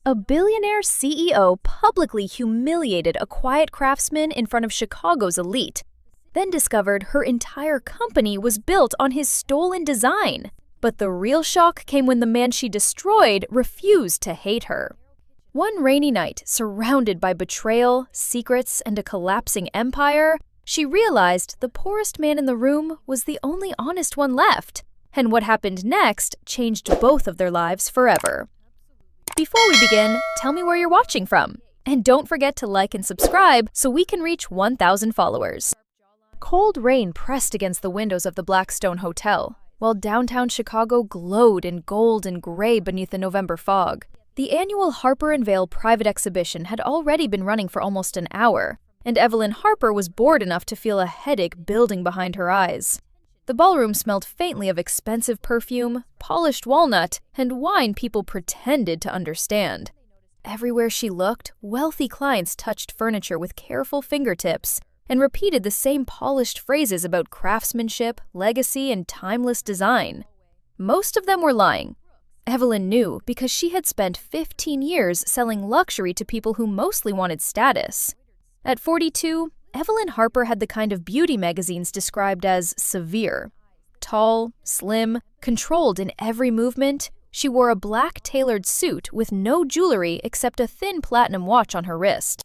A billionaire CEO publicly humiliated a quiet craftsman in front of Chicago's elite, then discovered her entire company was built on his stolen design. But the real shock came when the man she destroyed refused to hate her. One rainy night, surrounded by betrayal, secrets, and a collapsing empire, she realized the poorest man in the room was the only honest one left, and what happened next changed both of their lives forever. Before we begin, tell me where you're watching from, and don't forget to like and subscribe so we can reach 1,000 followers. Cold rain pressed against the windows of the Blackstone Hotel, while downtown Chicago glowed in gold and gray beneath the November fog. The annual Harper & Vail private exhibition had already been running for almost an hour, and Evelyn Harper was bored enough to feel a headache building behind her eyes. The ballroom smelled faintly of expensive perfume, polished walnut, and wine people pretended to understand. Everywhere she looked, wealthy clients touched furniture with careful fingertips and repeated the same polished phrases about craftsmanship, legacy, and timeless design. Most of them were lying. Evelyn knew because she had spent 15 years selling luxury to people who mostly wanted status. At 42, Evelyn Harper had the kind of beauty magazines described as severe. Tall, slim, controlled in every movement, she wore a black tailored suit with no jewelry except a thin platinum watch on her wrist.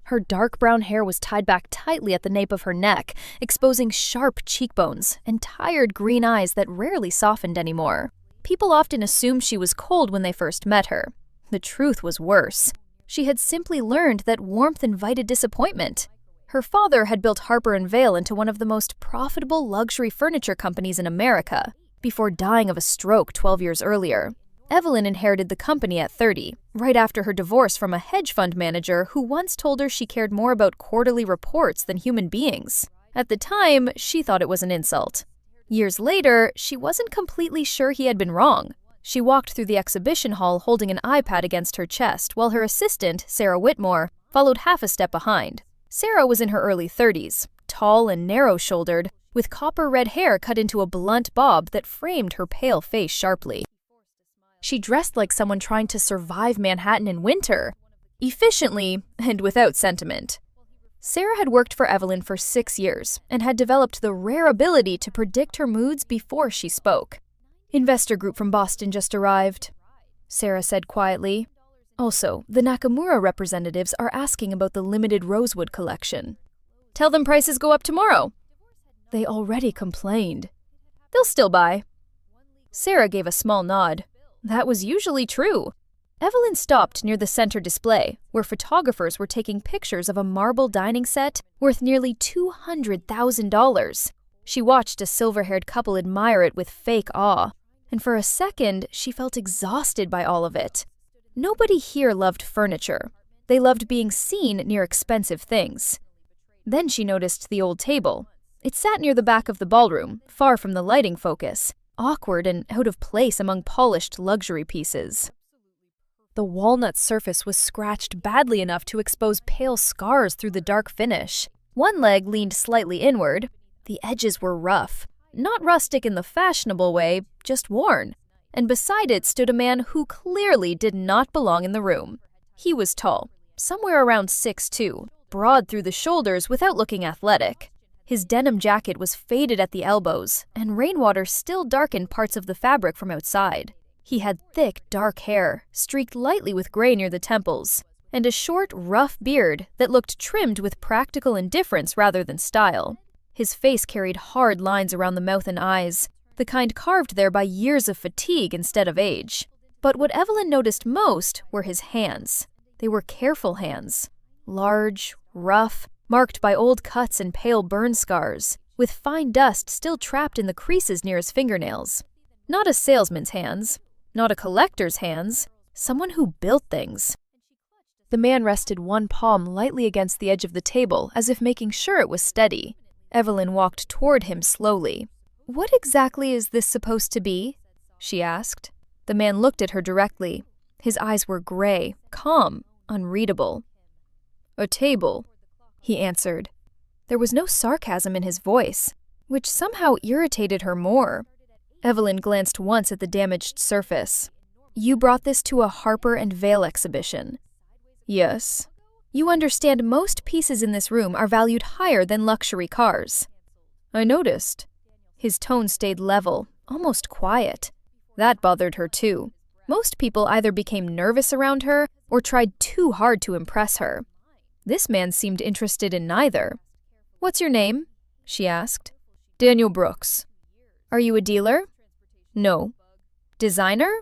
Her dark brown hair was tied back tightly at the nape of her neck, exposing sharp cheekbones and tired green eyes that rarely softened anymore. People often assumed she was cold when they first met her. The truth was worse. She had simply learned that warmth invited disappointment. Her father had built Harper & Vail into one of the most profitable luxury furniture companies in America, before dying of a stroke 12 years earlier. Evelyn inherited the company at 30, right after her divorce from a hedge fund manager who once told her she cared more about quarterly reports than human beings. At the time, she thought it was an insult. Years later, she wasn't completely sure he had been wrong. She walked through the exhibition hall holding an iPad against her chest while her assistant, Sarah Whitmore, followed half a step behind. Sarah was in her early 30s, tall and narrow-shouldered, with copper-red hair cut into a blunt bob that framed her pale face sharply. She dressed like someone trying to survive Manhattan in winter, efficiently and without sentiment. Sarah had worked for Evelyn for 6 years and had developed the rare ability to predict her moods before she spoke. "Investor group from Boston just arrived," Sarah said quietly. "Also, the Nakamura representatives are asking about the limited rosewood collection." "Tell them prices go up tomorrow." "They already complained." "They'll still buy." Sarah gave a small nod. That was usually true. Evelyn stopped near the center display, where photographers were taking pictures of a marble dining set worth nearly $200,000. She watched a silver-haired couple admire it with fake awe, and for a second she felt exhausted by all of it. Nobody here loved furniture. They loved being seen near expensive things. Then she noticed the old table. It sat near the back of the ballroom, far from the lighting focus, awkward and out of place among polished luxury pieces. The walnut surface was scratched badly enough to expose pale scars through the dark finish. One leg leaned slightly inward. The edges were rough, not rustic in the fashionable way, just worn. And beside it stood a man who clearly did not belong in the room. He was tall, somewhere around 6'2", broad through the shoulders without looking athletic. His denim jacket was faded at the elbows, and rainwater still darkened parts of the fabric from outside. He had thick, dark hair, streaked lightly with gray near the temples, and a short, rough beard that looked trimmed with practical indifference rather than style. His face carried hard lines around the mouth and eyes, the kind carved there by years of fatigue instead of age. But what Evelyn noticed most were his hands. They were careful hands, large, rough, marked by old cuts and pale burn scars, with fine dust still trapped in the creases near his fingernails. Not a salesman's hands, not a collector's hands, someone who built things. The man rested one palm lightly against the edge of the table as if making sure it was steady. Evelyn walked toward him slowly. "What exactly is this supposed to be?" she asked. The man looked at her directly. His eyes were gray, calm, unreadable. "A table," he answered. There was no sarcasm in his voice, which somehow irritated her more. Evelyn glanced once at the damaged surface. You brought this to a Harper and Vale exhibition. Yes. You understand most pieces in this room are valued higher than luxury cars. I noticed. His tone stayed level, almost quiet. That bothered her too. Most people either became nervous around her or tried too hard to impress her. This man seemed interested in neither. What's your name? She asked. Daniel Brooks. Are you a dealer? No. Designer?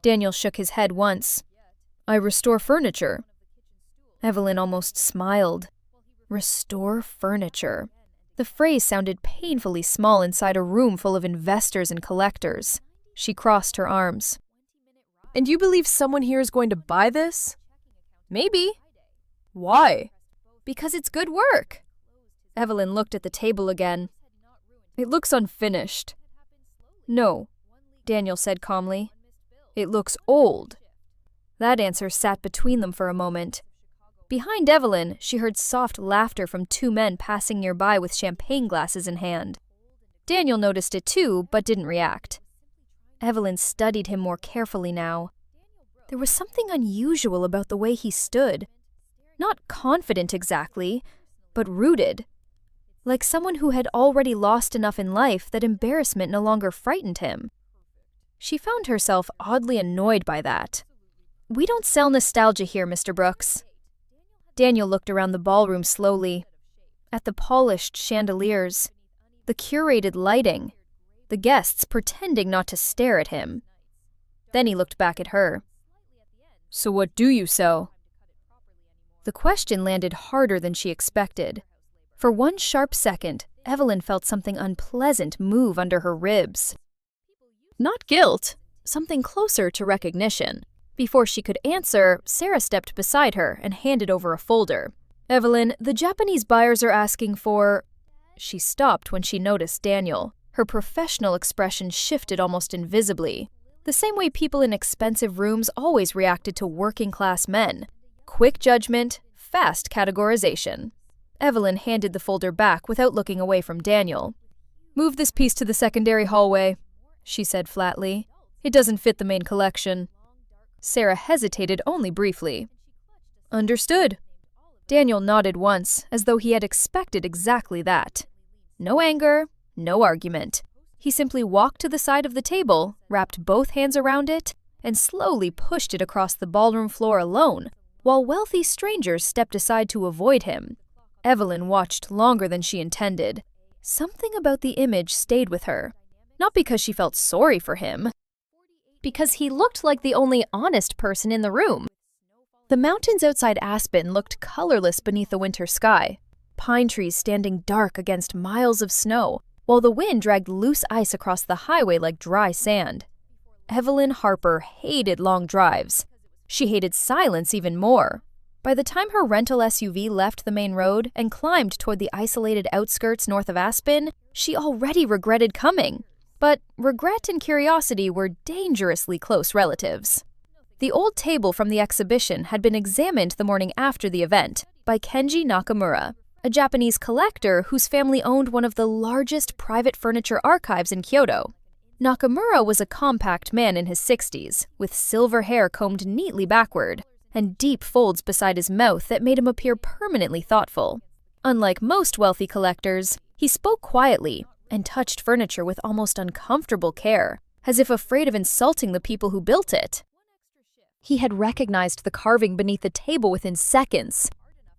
Daniel shook his head once. I restore furniture. Evelyn almost smiled. Restore furniture. The phrase sounded painfully small inside a room full of investors and collectors. She crossed her arms. And you believe someone here is going to buy this? Maybe. Why? Because it's good work. Evelyn looked at the table again. It looks unfinished. No, Daniel said calmly. It looks old. That answer sat between them for a moment. Behind Evelyn, she heard soft laughter from two men passing nearby with champagne glasses in hand. Daniel noticed it too, but didn't react. Evelyn studied him more carefully now. There was something unusual about the way he stood. Not confident exactly, but rooted. Like someone who had already lost enough in life that embarrassment no longer frightened him. She found herself oddly annoyed by that. We don't sell nostalgia here, Mr. Brooks. Daniel looked around the ballroom slowly. At the polished chandeliers, the curated lighting, the guests pretending not to stare at him. Then he looked back at her. So what do you sell? The question landed harder than she expected. For one sharp second, Evelyn felt something unpleasant move under her ribs. Not guilt, something closer to recognition. Before she could answer, Sarah stepped beside her and handed over a folder. Evelyn, the Japanese buyers are asking for... She stopped when she noticed Daniel. Her professional expression shifted almost invisibly. The same way people in expensive rooms always reacted to working-class men. Quick judgment, fast categorization. Evelyn handed the folder back without looking away from Daniel. Move this piece to the secondary hallway, she said flatly. It doesn't fit the main collection. Sarah hesitated only briefly. Understood. Daniel nodded once, as though he had expected exactly that. No anger, no argument. He simply walked to the side of the table, wrapped both hands around it, and slowly pushed it across the ballroom floor alone, while wealthy strangers stepped aside to avoid him. Evelyn watched longer than she intended. Something about the image stayed with her. Not because she felt sorry for him, because he looked like the only honest person in the room. The mountains outside Aspen looked colorless beneath the winter sky, pine trees standing dark against miles of snow, while the wind dragged loose ice across the highway like dry sand. Evelyn Harper hated long drives. She hated silence even more. By the time her rental SUV left the main road and climbed toward the isolated outskirts north of Aspen, she already regretted coming. But regret and curiosity were dangerously close relatives. The old table from the exhibition had been examined the morning after the event by Kenji Nakamura, a Japanese collector whose family owned one of the largest private furniture archives in Kyoto. Nakamura was a compact man in his 60s, with silver hair combed neatly backward, and deep folds beside his mouth that made him appear permanently thoughtful. Unlike most wealthy collectors, he spoke quietly and touched furniture with almost uncomfortable care, as if afraid of insulting the people who built it. He had recognized the carving beneath the table within seconds.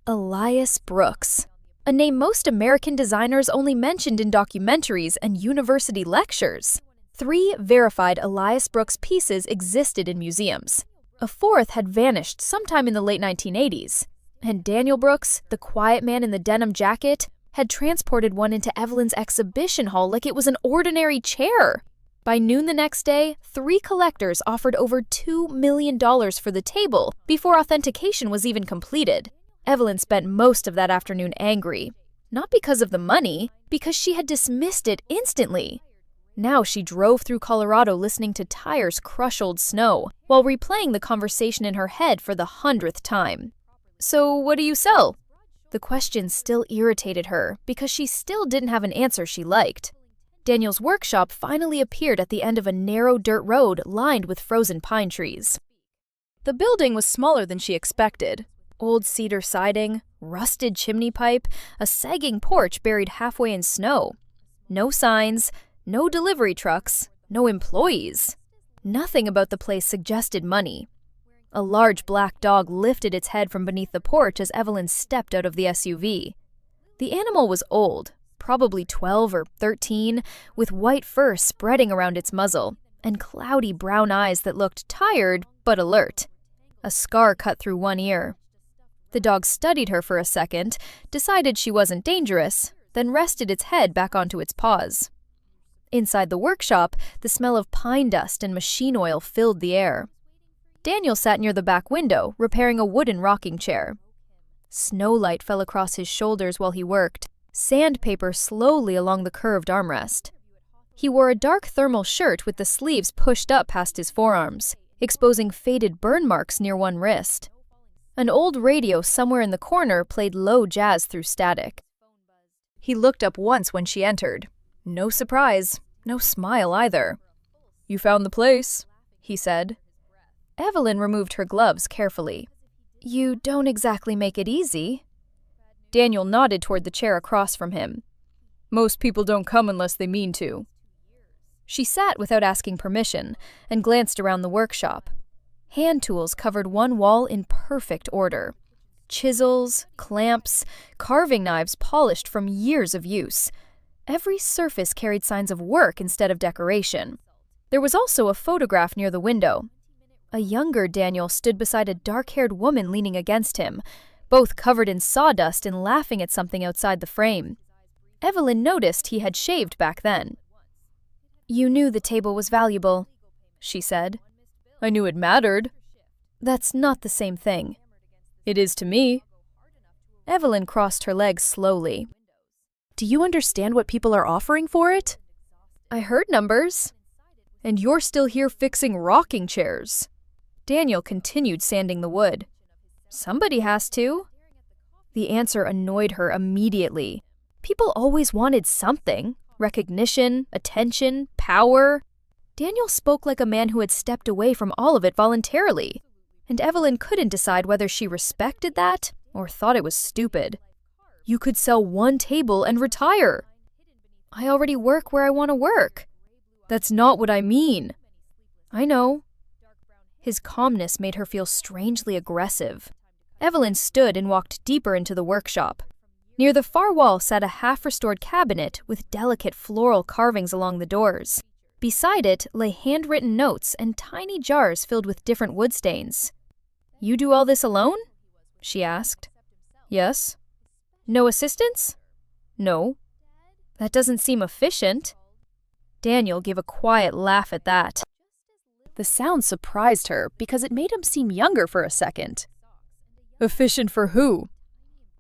Elias Brooks, a name most American designers only mentioned in documentaries and university lectures. 3 verified Elias Brooks pieces existed in museums. A 4th had vanished sometime in the late 1980s. And Daniel Brooks, the quiet man in the denim jacket, had transported one into Evelyn's exhibition hall like it was an ordinary chair. By noon the next day, 3 collectors offered over $2 million for the table before authentication was even completed. Evelyn spent most of that afternoon angry. Not because of the money, because she had dismissed it instantly. Now she drove through Colorado listening to tires crush old snow, while replaying the conversation in her head for the 100th time. So what do you sell? The question still irritated her because she still didn't have an answer she liked. Daniel's workshop finally appeared at the end of a narrow dirt road lined with frozen pine trees. The building was smaller than she expected. Old cedar siding, rusted chimney pipe, a sagging porch buried halfway in snow. No signs, no delivery trucks, no employees. Nothing about the place suggested money. A large black dog lifted its head from beneath the porch as Evelyn stepped out of the SUV. The animal was old, probably 12 or 13, with white fur spreading around its muzzle, and cloudy brown eyes that looked tired but alert. A scar cut through one ear. The dog studied her for a second, decided she wasn't dangerous, then rested its head back onto its paws. Inside the workshop, the smell of pine dust and machine oil filled the air. Daniel sat near the back window, repairing a wooden rocking chair. Snowlight fell across his shoulders while he worked, sandpaper slowly along the curved armrest. He wore a dark thermal shirt with the sleeves pushed up past his forearms, exposing faded burn marks near one wrist. An old radio somewhere in the corner played low jazz through static. He looked up once when she entered. No surprise, no smile either. "You found the place," he said. Evelyn removed her gloves carefully. "You don't exactly make it easy." Daniel nodded toward the chair across from him. "Most people don't come unless they mean to." She sat without asking permission and glanced around the workshop. Hand tools covered one wall in perfect order. Chisels, clamps, carving knives polished from years of use. Every surface carried signs of work instead of decoration. There was also a photograph near the window. A younger Daniel stood beside a dark-haired woman leaning against him, both covered in sawdust and laughing at something outside the frame. Evelyn noticed he had shaved back then. "You knew the table was valuable," she said. "I knew it mattered." "That's not the same thing." "It is to me." Evelyn crossed her legs slowly. Do you understand what people are offering for it? "I heard numbers." "And you're still here fixing rocking chairs." Daniel continued sanding the wood. "Somebody has to." The answer annoyed her immediately. People always wanted something. Recognition, attention, power. Daniel spoke like a man who had stepped away from all of it voluntarily, and Evelyn couldn't decide whether she respected that or thought it was stupid. "You could sell one table and retire." "I already work where I want to work." "That's not what I mean." "I know." His calmness made her feel strangely aggressive. Evelyn stood and walked deeper into the workshop. Near the far wall sat a half-restored cabinet with delicate floral carvings along the doors. Beside it lay handwritten notes and tiny jars filled with different wood stains. "You do all this alone?" she asked. "Yes." "No assistance?" "No." "That doesn't seem efficient." Daniel gave a quiet laugh at that. The sound surprised her because it made him seem younger for a second. "Efficient for who?"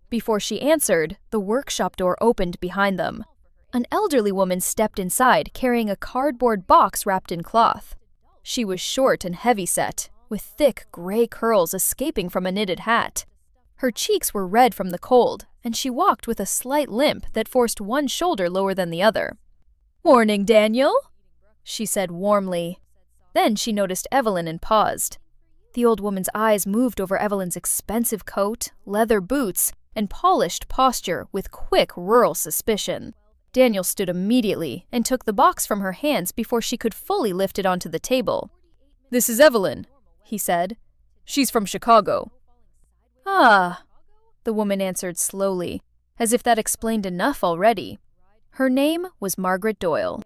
Before she answered, the workshop door opened behind them. An elderly woman stepped inside, carrying a cardboard box wrapped in cloth. She was short and heavy-set, with thick gray curls escaping from a knitted hat. Her cheeks were red from the cold, and she walked with a slight limp that forced one shoulder lower than the other. "Morning, Daniel," she said warmly. Then she noticed Evelyn and paused. The old woman's eyes moved over Evelyn's expensive coat, leather boots, and polished posture with quick rural suspicion. Daniel stood immediately and took the box from her hands before she could fully lift it onto the table. "This is Evelyn," he said. "She's from Chicago." "Ah," the woman answered slowly, as if that explained enough already. Her name was Margaret Doyle.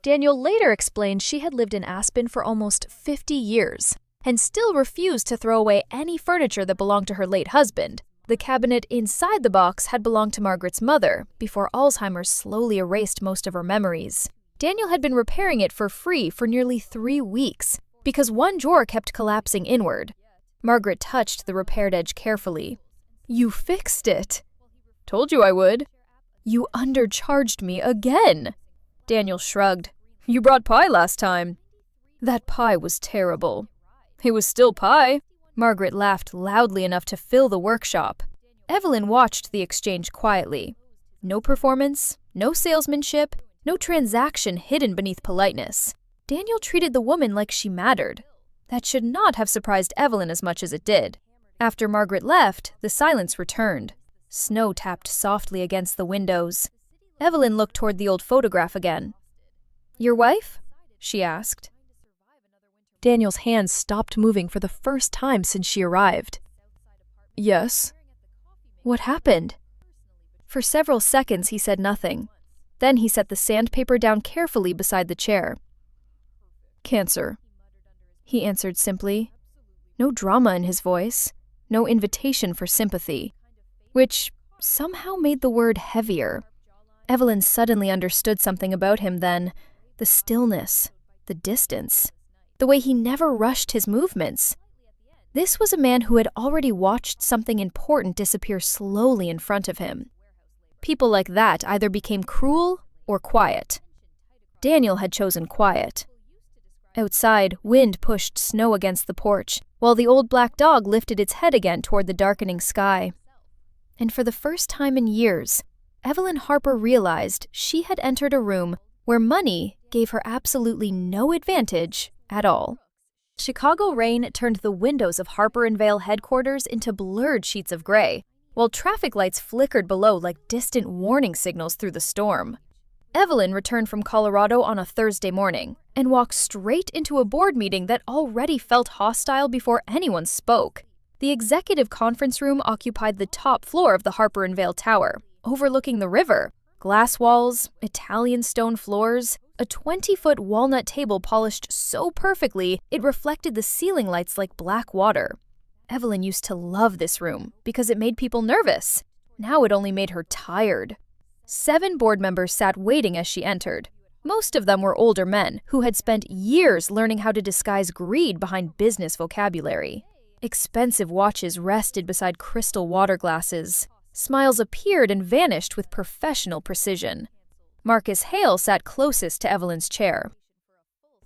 Daniel later explained she had lived in Aspen for almost 50 years and still refused to throw away any furniture that belonged to her late husband. The cabinet inside the box had belonged to Margaret's mother before Alzheimer's slowly erased most of her memories. Daniel had been repairing it for free for nearly 3 weeks because one drawer kept collapsing inward. Margaret touched the repaired edge carefully. "You fixed it." "Told you I would." "You undercharged me again." Daniel shrugged. "You brought pie last time." "That pie was terrible." "It was still pie." Margaret laughed loudly enough to fill the workshop. Evelyn watched the exchange quietly. No performance, no salesmanship, No transaction hidden beneath politeness. Daniel treated the woman like she mattered. That should not have surprised Evelyn as much as it did. After Margaret left, the silence returned. Snow tapped softly against the windows. Evelyn looked toward the old photograph again. "Your wife?" she asked. Daniel's hands stopped moving for the first time since she arrived. "Yes." "What happened?" For several seconds he said nothing. Then he set the sandpaper down carefully beside the chair. "Cancer," he answered simply. No drama in his voice, no invitation for sympathy, which somehow made the word heavier. Evelyn suddenly understood something about him then, the stillness, the distance, the way he never rushed his movements. This was a man who had already watched something important disappear slowly in front of him. People like that either became cruel or quiet. Daniel had chosen quiet. Outside, wind pushed snow against the porch, while the old black dog lifted its head again toward the darkening sky. And for the first time in years, Evelyn Harper realized she had entered a room where money gave her absolutely no advantage at all. Chicago rain turned the windows of Harper & Vale headquarters into blurred sheets of gray, while traffic lights flickered below like distant warning signals through the storm. Evelyn returned from Colorado on a Thursday morning and walked straight into a board meeting that already felt hostile before anyone spoke. The executive conference room occupied the top floor of the Harper & Vale Tower, overlooking the river. Glass walls, Italian stone floors, a 20-foot walnut table polished so perfectly it reflected the ceiling lights like black water. Evelyn used to love this room because it made people nervous. Now it only made her tired. 7 board members sat waiting as she entered. Most of them were older men who had spent years learning how to disguise greed behind business vocabulary. Expensive watches rested beside crystal water glasses. Smiles appeared and vanished with professional precision. Marcus Hale sat closest to Evelyn's chair.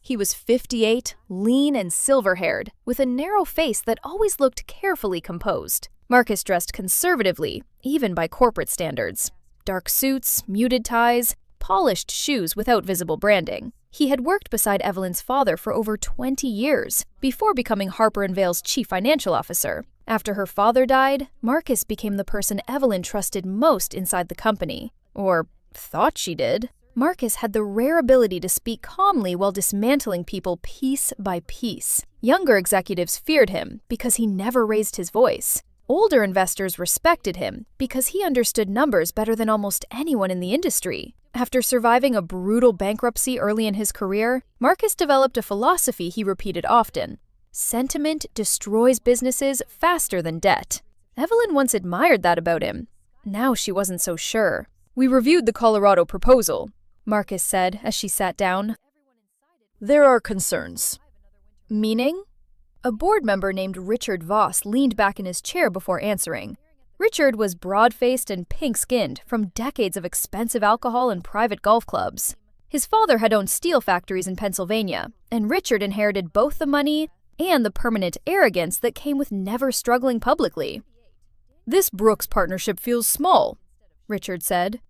He was 58, lean and silver-haired, with a narrow face that always looked carefully composed. Marcus dressed conservatively, even by corporate standards. Dark suits, muted ties, polished shoes without visible branding. He had worked beside Evelyn's father for over 20 years, before becoming Harper & Vale's chief financial officer. After her father died, Marcus became the person Evelyn trusted most inside the company. Or thought she did. Marcus had the rare ability to speak calmly while dismantling people piece by piece. Younger executives feared him because he never raised his voice. Older investors respected him because he understood numbers better than almost anyone in the industry. After surviving a brutal bankruptcy early in his career, Marcus developed a philosophy he repeated often. Sentiment destroys businesses faster than debt. Evelyn once admired that about him. Now she wasn't so sure. "We reviewed the Colorado proposal," Marcus said as she sat down. "There are concerns." "Meaning?" A board member named Richard Voss leaned back in his chair before answering. Richard was broad-faced and pink-skinned from decades of expensive alcohol and private golf clubs. His father had owned steel factories in Pennsylvania, and Richard inherited both the money and the permanent arrogance that came with never struggling publicly. "This Brooks partnership feels small," Richard said.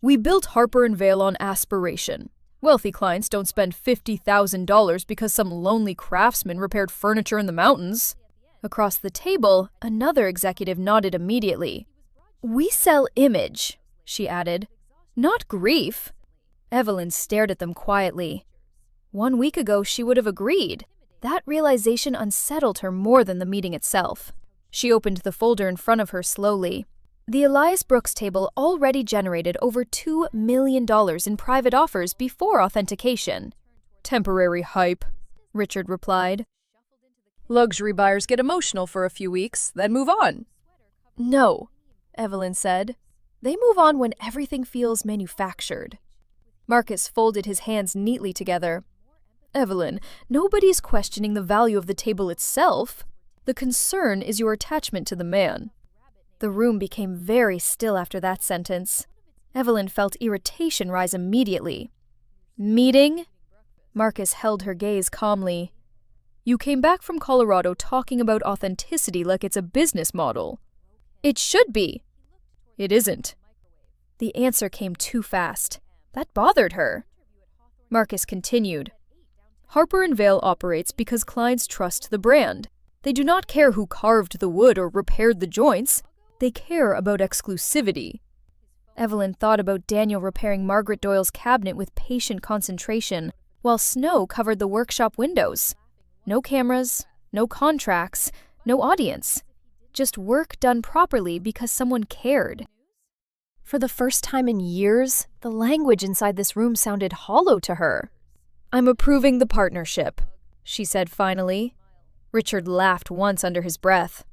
"We built Harper & Vale on aspiration. Wealthy clients don't spend $50,000 because some lonely craftsman repaired furniture in the mountains." Across the table, another executive nodded immediately. "We sell image," she added, "not grief." Evelyn stared at them quietly. 1 week ago, she would have agreed. That realization unsettled her more than the meeting itself. She opened the folder in front of her slowly. The Elias Brooks table already generated over $2 million in private offers before authentication. "Temporary hype," Richard replied. "Luxury buyers get emotional for a few weeks, then move on." "No," Evelyn said. "They move on when everything feels manufactured." Marcus folded his hands neatly together. "Evelyn, nobody's questioning the value of the table itself. The concern is your attachment to the man." The room became very still after that sentence. Evelyn felt irritation rise immediately. "Meeting?" Marcus held her gaze calmly. "You came back from Colorado talking about authenticity like it's a business model." "It should be." "It isn't." The answer came too fast. That bothered her. Marcus continued. Harper & Vale operates because clients trust the brand. They do not care who carved the wood or repaired the joints. They care about exclusivity. Evelyn thought about Daniel repairing Margaret Doyle's cabinet with patient concentration, while snow covered the workshop windows. No cameras, no contracts, no audience. Just work done properly because someone cared. For the first time in years, the language inside this room sounded hollow to her. I'm approving the partnership, she said finally. Richard laughed once under his breath.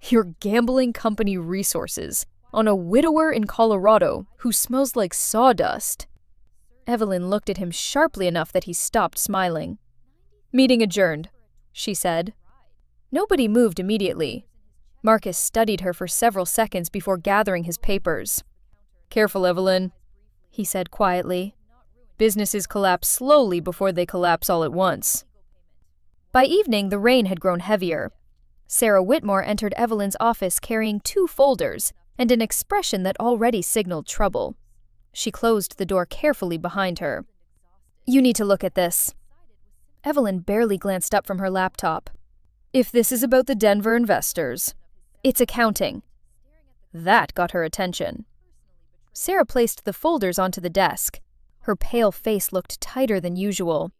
Your gambling company resources on a widower in Colorado who smells like sawdust. Evelyn looked at him sharply enough that he stopped smiling. Meeting adjourned, she said. Nobody moved immediately. Marcus studied her for several seconds before gathering his papers. Careful, Evelyn, he said quietly. Businesses collapse slowly before they collapse all at once. By evening, the rain had grown heavier. Sarah Whitmore entered Evelyn's office carrying 2 folders and an expression that already signaled trouble. She closed the door carefully behind her. You need to look at this. Evelyn barely glanced up from her laptop. If this is about the Denver investors, it's accounting. That got her attention. Sarah placed the folders onto the desk. Her pale face looked tighter than usual.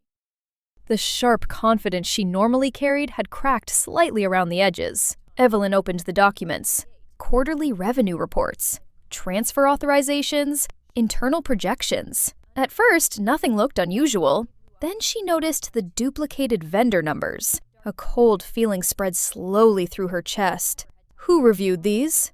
The sharp confidence she normally carried had cracked slightly around the edges. Evelyn opened the documents. Quarterly revenue reports, transfer authorizations, internal projections. At first, nothing looked unusual. Then she noticed the duplicated vendor numbers. A cold feeling spread slowly through her chest. Who reviewed these?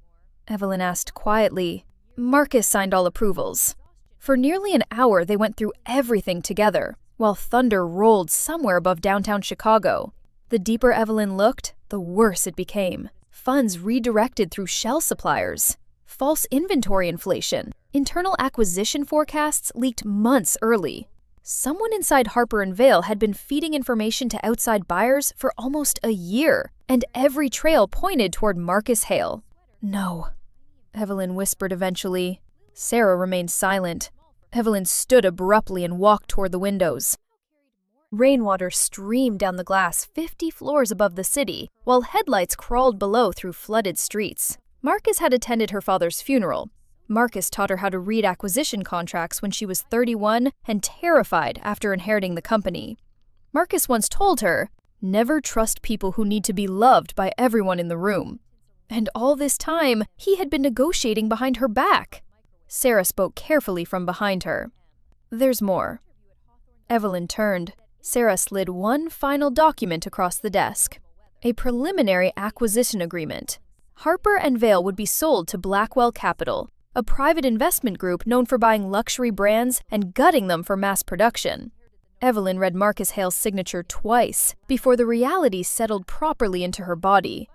Evelyn asked quietly. Marcus signed all approvals. For nearly an hour, they went through everything together, while thunder rolled somewhere above downtown Chicago. The deeper Evelyn looked, the worse it became. Funds redirected through shell suppliers. False inventory inflation. Internal acquisition forecasts leaked months early. Someone inside Harper & Vale had been feeding information to outside buyers for almost a year, and every trail pointed toward Marcus Hale. No, Evelyn whispered eventually. Sarah remained silent. Evelyn stood abruptly and walked toward the windows. Rainwater streamed down the glass 50 floors above the city, while headlights crawled below through flooded streets. Marcus had attended her father's funeral. Marcus taught her how to read acquisition contracts when she was 31 and terrified after inheriting the company. Marcus once told her, never trust people who need to be loved by everyone in the room. And all this time, he had been negotiating behind her back. Sarah spoke carefully from behind her. There's more. Evelyn turned. Sarah slid one final document across the desk. A preliminary acquisition agreement. Harper & Vale would be sold to Blackwell Capital, a private investment group known for buying luxury brands and gutting them for mass production. Evelyn read Marcus Hale's signature twice before the reality settled properly into her body.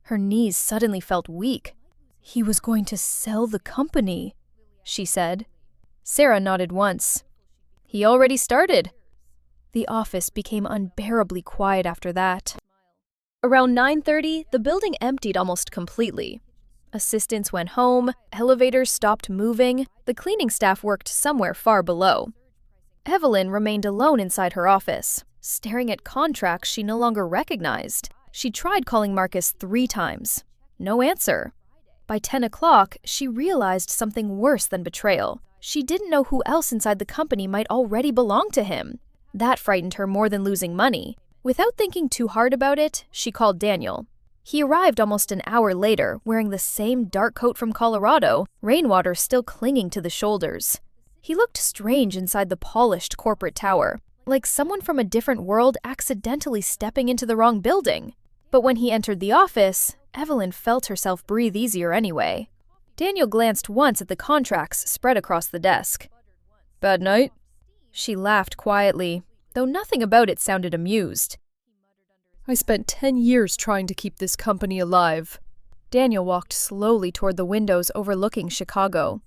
Her knees suddenly felt weak. He was going to sell the company, she said. Sarah nodded once. He already started. The office became unbearably quiet after that. Around 9:30, the building emptied almost completely. Assistants went home, elevators stopped moving, the cleaning staff worked somewhere far below. Evelyn remained alone inside her office, staring at contracts she no longer recognized. She tried calling Marcus 3 times. No answer. By 10 o'clock, she realized something worse than betrayal. She didn't know who else inside the company might already belong to him. That frightened her more than losing money. Without thinking too hard about it, she called Daniel. He arrived almost an hour later, wearing the same dark coat from Colorado, rainwater still clinging to the shoulders. He looked strange inside the polished corporate tower, like someone from a different world accidentally stepping into the wrong building. But when he entered the office, Evelyn felt herself breathe easier anyway. Daniel glanced once at the contracts spread across the desk. Bad night? She laughed quietly, though nothing about it sounded amused. I spent 10 years trying to keep this company alive. Daniel walked slowly toward the windows overlooking Chicago.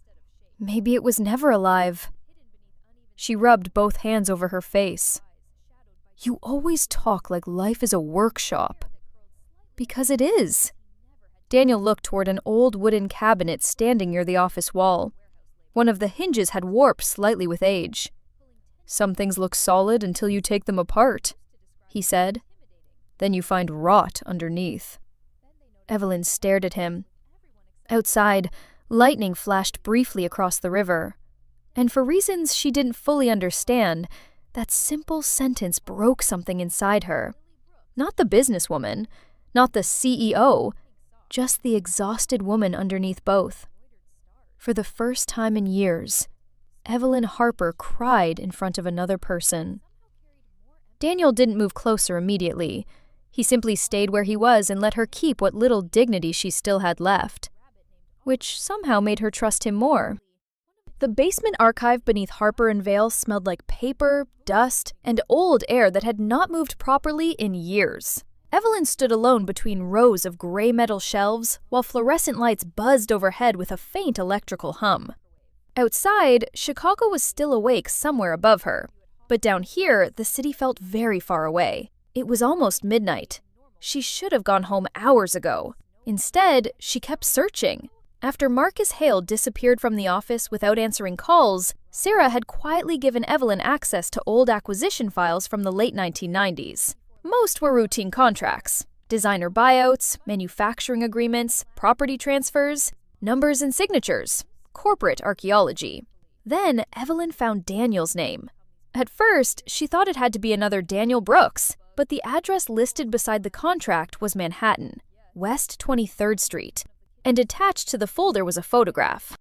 Maybe it was never alive. She rubbed both hands over her face. You always talk like life is a workshop. Because it is. Daniel looked toward an old wooden cabinet standing near the office wall. One of the hinges had warped slightly with age. "Some things look solid until you take them apart," he said. "Then you find rot underneath." Evelyn stared at him. Outside, lightning flashed briefly across the river. And for reasons she didn't fully understand, that simple sentence broke something inside her. Not the businesswoman, not the CEO, just the exhausted woman underneath both. For the first time in years, Evelyn Harper cried in front of another person. Daniel didn't move closer immediately. He simply stayed where he was and let her keep what little dignity she still had left, which somehow made her trust him more. The basement archive beneath Harper & Vale smelled like paper, dust, and old air that had not moved properly in years. Evelyn stood alone between rows of gray metal shelves while fluorescent lights buzzed overhead with a faint electrical hum. Outside, Chicago was still awake somewhere above her, but down here, the city felt very far away. It was almost midnight. She should have gone home hours ago. Instead, she kept searching. After Marcus Hale disappeared from the office without answering calls, Sarah had quietly given Evelyn access to old acquisition files from the late 1990s. Most were routine contracts: designer buyouts, manufacturing agreements, property transfers, numbers and signatures, corporate archaeology. Then Evelyn found Daniel's name. At first, she thought it had to be another Daniel Brooks, but the address listed beside the contract was Manhattan, West 23rd Street, and attached to the folder was a photograph.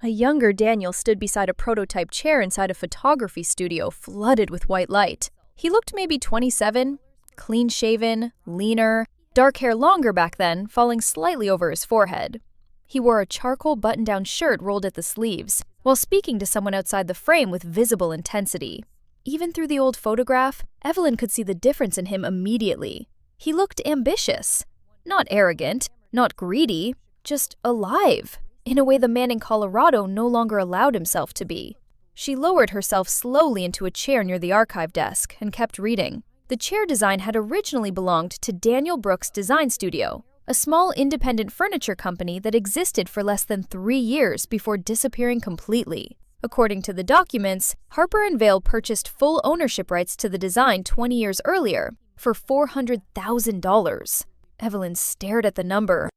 A younger Daniel stood beside a prototype chair inside a photography studio flooded with white light. He looked maybe 27, clean-shaven, leaner, dark hair longer back then, falling slightly over his forehead. He wore a charcoal button-down shirt rolled at the sleeves, while speaking to someone outside the frame with visible intensity. Even through the old photograph, Evelyn could see the difference in him immediately. He looked ambitious. Not arrogant, not greedy, just alive, in a way the man in Colorado no longer allowed himself to be. She lowered herself slowly into a chair near the archive desk and kept reading. The chair design had originally belonged to Daniel Brooks Design Studio, a small independent furniture company that existed for less than 3 years before disappearing completely. According to the documents, Harper & Vale purchased full ownership rights to the design 20 years earlier for $400,000. Evelyn stared at the number.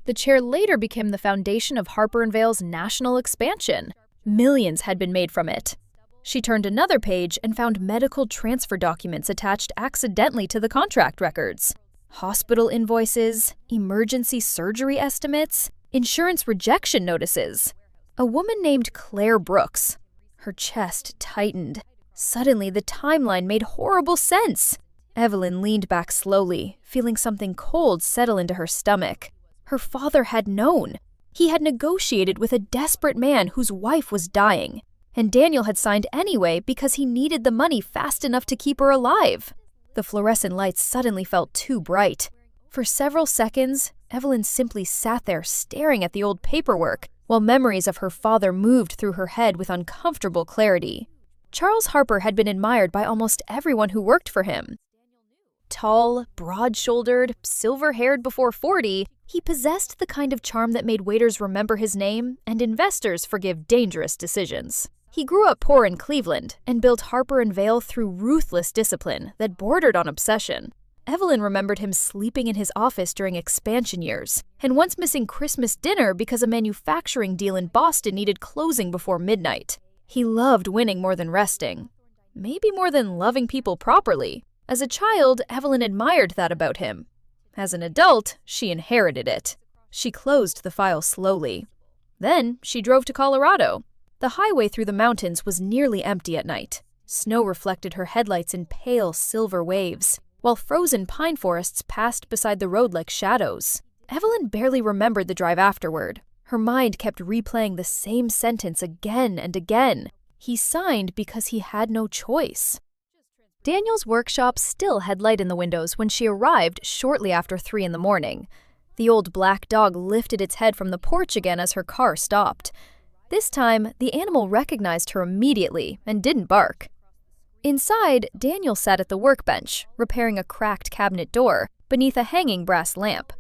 The chair later became the foundation of Harper & Vale's national expansion. Millions had been made from it. She turned another page and found medical transfer documents attached accidentally to the contract records. Hospital invoices, emergency surgery estimates, insurance rejection notices. A woman named Claire Brooks. Her chest tightened. Suddenly, the timeline made horrible sense. Evelyn leaned back slowly, feeling something cold settle into her stomach. Her father had known. He had negotiated with a desperate man whose wife was dying, and Daniel had signed anyway because he needed the money fast enough to keep her alive. The fluorescent lights suddenly felt too bright. For several seconds, Evelyn simply sat there staring at the old paperwork, while memories of her father moved through her head with uncomfortable clarity. Charles Harper had been admired by almost everyone who worked for him. Tall, broad-shouldered, silver-haired before 40, he possessed the kind of charm that made waiters remember his name and investors forgive dangerous decisions. He grew up poor in Cleveland and built Harper & Vale through ruthless discipline that bordered on obsession. Evelyn remembered him sleeping in his office during expansion years, and once missing Christmas dinner because a manufacturing deal in Boston needed closing before midnight. He loved winning more than resting. Maybe more than loving people properly. As a child, Evelyn admired that about him. As an adult, she inherited it. She closed the file slowly. Then she drove to Colorado. The highway through the mountains was nearly empty at night. Snow reflected her headlights in pale silver waves, while frozen pine forests passed beside the road like shadows. Evelyn barely remembered the drive afterward. Her mind kept replaying the same sentence again and again. He signed because he had no choice. Daniel's workshop still had light in the windows when she arrived shortly after 3 in the morning. The old black dog lifted its head from the porch again as her car stopped. This time, the animal recognized her immediately and didn't bark. Inside, Daniel sat at the workbench, repairing a cracked cabinet door beneath a hanging brass lamp.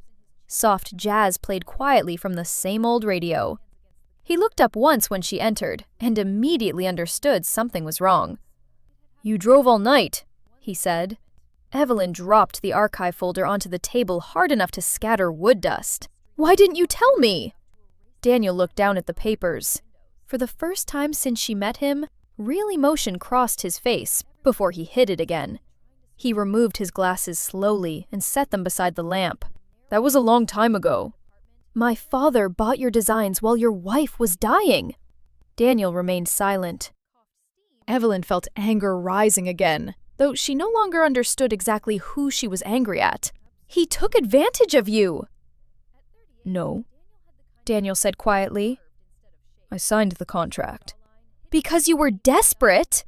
Soft jazz played quietly from the same old radio. He looked up once when she entered and immediately understood something was wrong. "You drove all night," he said. Evelyn dropped the archive folder onto the table hard enough to scatter wood dust. "Why didn't you tell me?" Daniel looked down at the papers. For the first time since she met him, real emotion crossed his face before he hid it again. He removed his glasses slowly and set them beside the lamp. "That was a long time ago." "My father bought your designs while your wife was dying." Daniel remained silent. Evelyn felt anger rising again, though she no longer understood exactly who she was angry at. "He took advantage of you." "No," Daniel said quietly. "I signed the contract." "Because you were desperate?"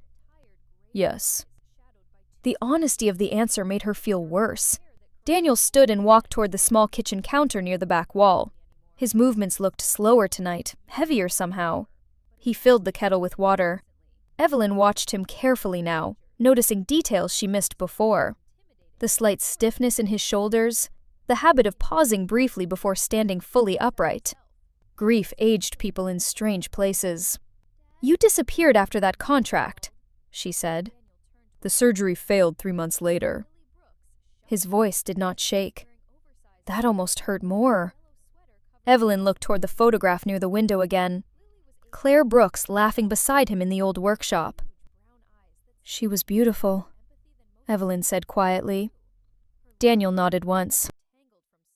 "Yes." The honesty of the answer made her feel worse. Daniel stood and walked toward the small kitchen counter near the back wall. His movements looked slower tonight, heavier somehow. He filled the kettle with water. Evelyn watched him carefully now, noticing details she missed before. The slight stiffness in his shoulders, the habit of pausing briefly before standing fully upright. Grief aged people in strange places. "You disappeared after that contract," she said. "The surgery failed 3 months later." His voice did not shake. That almost hurt more. Evelyn looked toward the photograph near the window again. Claire Brooks laughing beside him in the old workshop. "She was beautiful," Evelyn said quietly. Daniel nodded once.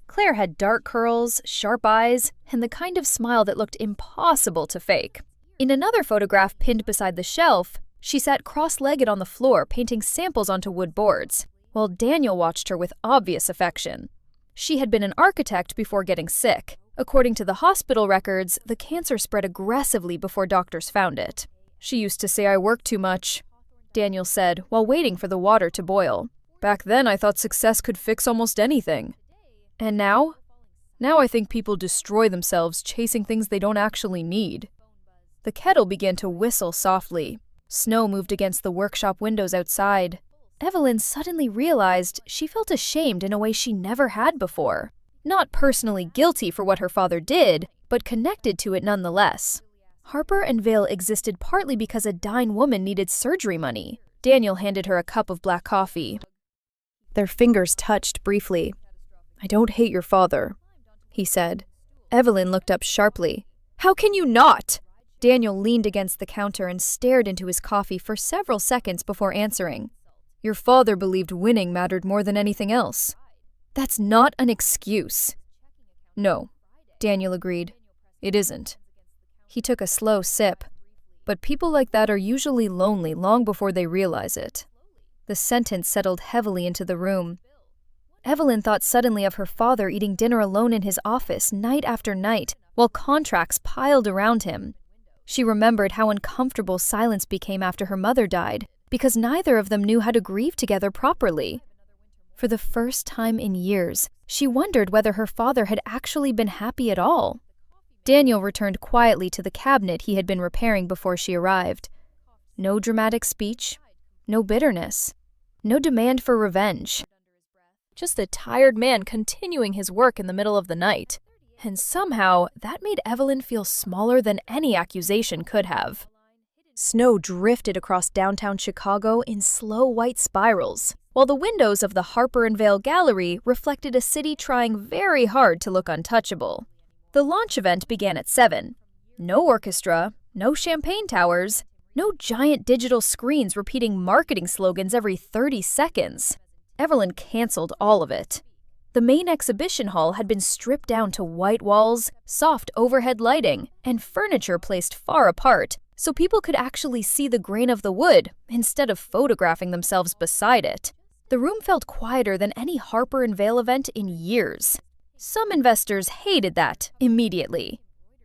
Claire had dark curls, sharp eyes, and the kind of smile that looked impossible to fake. In another photograph pinned beside the shelf, she sat cross-legged on the floor painting samples onto wood boards, while Daniel watched her with obvious affection. She had been an architect before getting sick. According to the hospital records, the cancer spread aggressively before doctors found it. "She used to say I worked too much," Daniel said while waiting for the water to boil. "Back then I thought success could fix almost anything." "And now?" "Now I think people destroy themselves chasing things they don't actually need." The kettle began to whistle softly. Snow moved against the workshop windows outside. Evelyn suddenly realized she felt ashamed in a way she never had before. Not personally guilty for what her father did, but connected to it nonetheless. Harper and Vale existed partly because a dying woman needed surgery money. Daniel handed her a cup of black coffee. Their fingers touched briefly. "I don't hate your father," he said. Evelyn looked up sharply. "How can you not?" Daniel leaned against the counter and stared into his coffee for several seconds before answering. "Your father believed winning mattered more than anything else." "That's not an excuse." "No," Daniel agreed. "It isn't." He took a slow sip. "But people like that are usually lonely long before they realize it." The sentence settled heavily into the room. Evelyn thought suddenly of her father eating dinner alone in his office night after night while contracts piled around him. She remembered how uncomfortable silence became after her mother died, because neither of them knew how to grieve together properly. For the first time in years, she wondered whether her father had actually been happy at all. Daniel returned quietly to the cabinet he had been repairing before she arrived. No dramatic speech, no bitterness, no demand for revenge. Just a tired man continuing his work in the middle of the night. And somehow, that made Evelyn feel smaller than any accusation could have. Snow drifted across downtown Chicago in slow white spirals, while the windows of the Harper and Vale Gallery reflected a city trying very hard to look untouchable. The launch event began at 7. No orchestra, no champagne towers, no giant digital screens repeating marketing slogans every 30 seconds. Evelyn canceled all of it. The main exhibition hall had been stripped down to white walls, soft overhead lighting, and furniture placed far apart so people could actually see the grain of the wood instead of photographing themselves beside it. The room felt quieter than any Harper and Vale event in years. Some investors hated that immediately.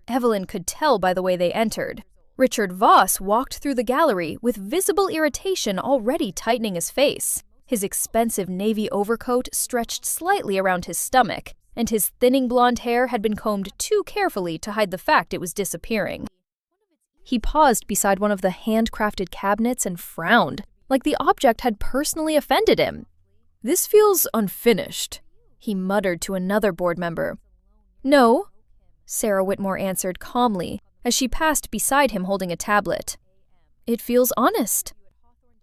Evelyn could tell by the way they entered. Richard Voss walked through the gallery with visible irritation already tightening his face. His expensive navy overcoat stretched slightly around his stomach, and his thinning blonde hair had been combed too carefully to hide the fact it was disappearing. He paused beside one of the handcrafted cabinets and frowned, like the object had personally offended him. "This feels unfinished," he muttered to another board member. "No," Sarah Whitmore answered calmly, as she passed beside him holding a tablet. "It feels honest."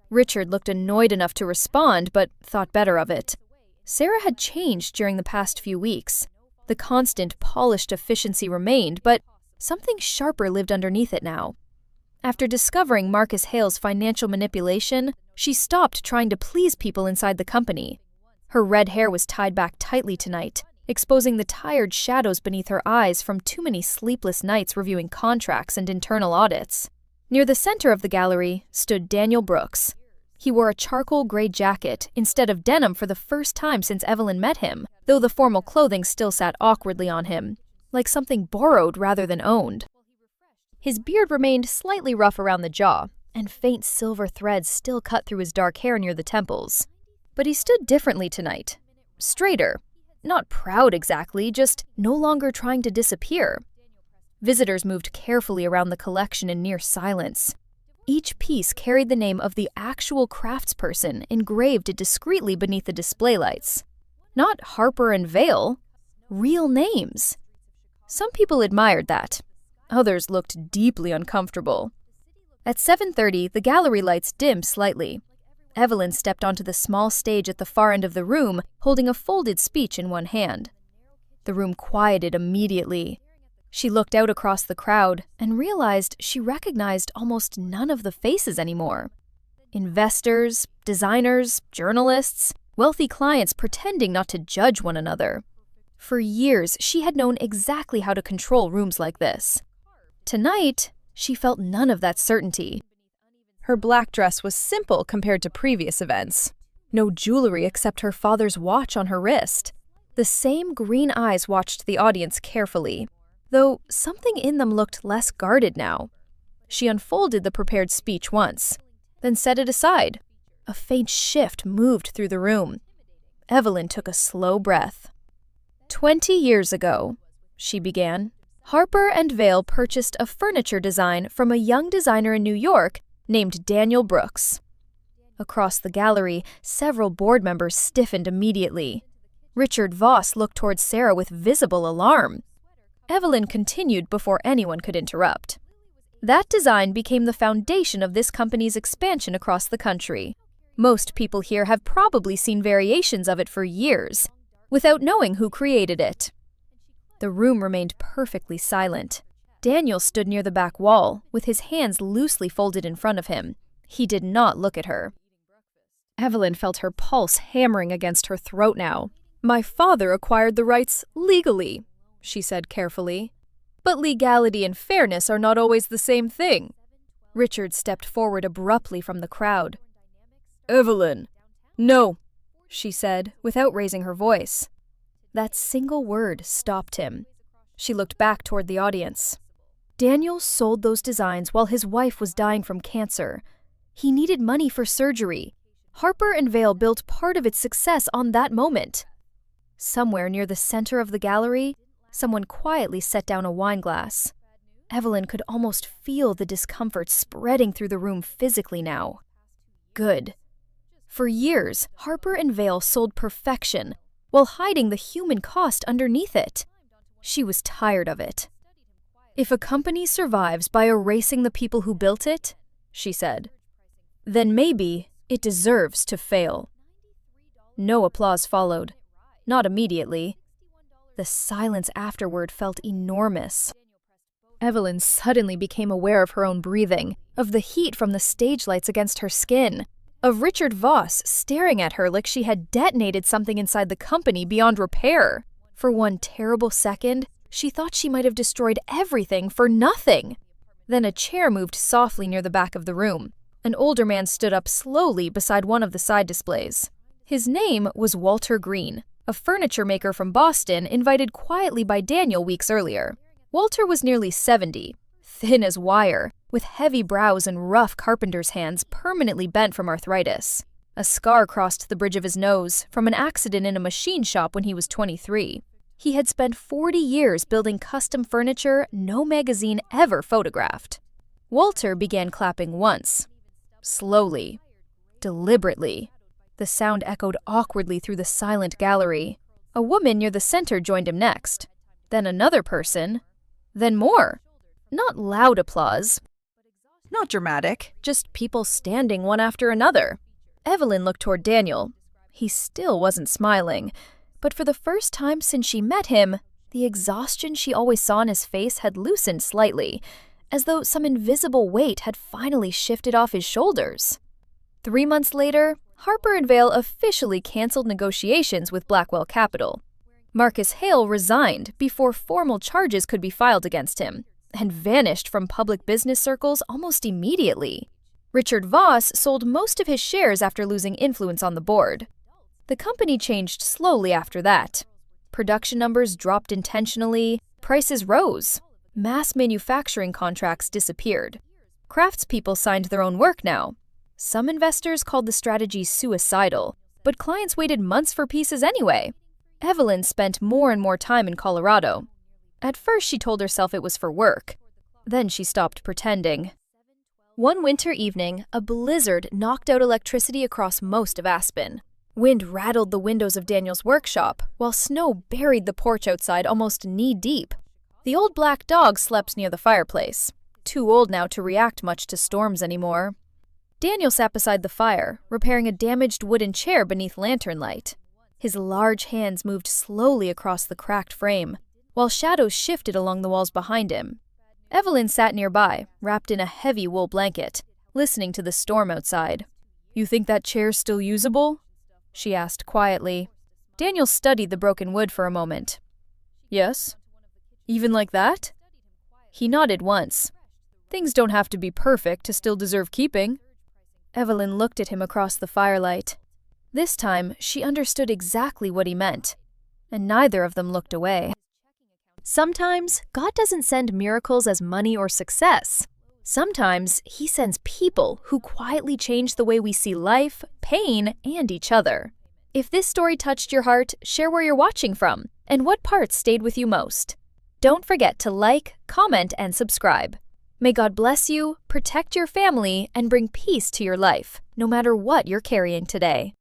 Richard looked annoyed enough to respond, but thought better of it. Sarah had changed during the past few weeks. The constant, polished efficiency remained, but something sharper lived underneath it now. After discovering Marcus Hale's financial manipulation, she stopped trying to please people inside the company. Her red hair was tied back tightly tonight, exposing the tired shadows beneath her eyes from too many sleepless nights reviewing contracts and internal audits. Near the center of the gallery stood Daniel Brooks. He wore a charcoal gray jacket instead of denim for the first time since Evelyn met him, though the formal clothing still sat awkwardly on him, like something borrowed rather than owned. His beard remained slightly rough around the jaw, and faint silver threads still cut through his dark hair near the temples. But he stood differently tonight. Straighter. Not proud exactly, just no longer trying to disappear. Visitors moved carefully around the collection in near silence. Each piece carried the name of the actual craftsperson engraved discreetly beneath the display lights. Not Harper and Vale. Real names. Some people admired that. Others looked deeply uncomfortable. At 7:30, the gallery lights dimmed slightly. Evelyn stepped onto the small stage at the far end of the room, holding a folded speech in one hand. The room quieted immediately. She looked out across the crowd and realized she recognized almost none of the faces anymore. Investors, designers, journalists, wealthy clients pretending not to judge one another. For years, she had known exactly how to control rooms like this. Tonight, she felt none of that certainty. Her black dress was simple compared to previous events. No jewelry except her father's watch on her wrist. The same green eyes watched the audience carefully, though something in them looked less guarded now. She unfolded the prepared speech once, then set it aside. A faint shift moved through the room. Evelyn took a slow breath. 20 years ago, she began, Harper and Vale purchased a furniture design from a young designer in New York named Daniel Brooks. Across the gallery, several board members stiffened immediately. Richard Voss looked towards Sarah with visible alarm. Evelyn continued before anyone could interrupt. That design became the foundation of this company's expansion across the country. Most people here have probably seen variations of it for years, without knowing who created it. The room remained perfectly silent. Daniel stood near the back wall, with his hands loosely folded in front of him. He did not look at her. Evelyn felt her pulse hammering against her throat now. "My father acquired the rights legally," she said carefully. "But legality and fairness are not always the same thing." Richard stepped forward abruptly from the crowd. "Evelyn!" "No," she said, without raising her voice. That single word stopped him. She looked back toward the audience. Daniel sold those designs while his wife was dying from cancer. He needed money for surgery. Harper and Vale built part of its success on that moment. Somewhere near the center of the gallery, someone quietly set down a wine glass. Evelyn could almost feel the discomfort spreading through the room physically now. Good. For years, Harper and Vale sold perfection, while hiding the human cost underneath it. She was tired of it. "If a company survives by erasing the people who built it," she said, "then maybe it deserves to fail." No applause followed. Not immediately. The silence afterward felt enormous. Evelyn suddenly became aware of her own breathing, of the heat from the stage lights against her skin, of Richard Voss staring at her like she had detonated something inside the company beyond repair. For one terrible second, she thought she might have destroyed everything for nothing. Then a chair moved softly near the back of the room. An older man stood up slowly beside one of the side displays. His name was Walter Green, a furniture maker from Boston invited quietly by Daniel weeks earlier. Walter was nearly 70, thin as wire, with heavy brows and rough carpenter's hands permanently bent from arthritis. A scar crossed the bridge of his nose from an accident in a machine shop when he was 23. He had spent 40 years building custom furniture no magazine ever photographed. Walter began clapping once. Slowly. Deliberately. The sound echoed awkwardly through the silent gallery. A woman near the center joined him next. Then another person. Then more. Not loud applause, Not dramatic. just people standing one after another. Evelyn looked toward Daniel. He still wasn't smiling, but for the first time since she met him, the exhaustion she always saw on his face had loosened slightly, as though some invisible weight had finally shifted off his shoulders. 3 months later, Harper & Vale officially canceled negotiations with Blackwell Capital. Marcus Hale resigned before formal charges could be filed against him, and vanished from public business circles almost immediately. Richard Voss sold most of his shares after losing influence on the board. The company changed slowly after that. Production numbers dropped intentionally, prices rose, mass manufacturing contracts disappeared. Craftspeople signed their own work now. Some investors called the strategy suicidal, but clients waited months for pieces anyway. Evelyn spent more and more time in Colorado. At first she told herself it was for work. Then she stopped pretending. One winter evening, a blizzard knocked out electricity across most of Aspen. Wind rattled the windows of Daniel's workshop, while snow buried the porch outside almost knee-deep. The old black dog slept near the fireplace, too old now to react much to storms anymore. Daniel sat beside the fire, repairing a damaged wooden chair beneath lantern light. His large hands moved slowly across the cracked frame, while shadows shifted along the walls behind him. Evelyn sat nearby, wrapped in a heavy wool blanket, listening to the storm outside. "You think that chair's still usable?" she asked quietly. Daniel studied the broken wood for a moment. "Yes." "Even like that?" He nodded once. "Things don't have to be perfect to still deserve keeping." Evelyn looked at him across the firelight. This time, she understood exactly what he meant, and neither of them looked away. Sometimes, God doesn't send miracles as money or success. Sometimes, He sends people who quietly change the way we see life, pain, and each other. If this story touched your heart, share where you're watching from and what parts stayed with you most. Don't forget to like, comment, and subscribe. May God bless you, protect your family, and bring peace to your life, no matter what you're carrying today.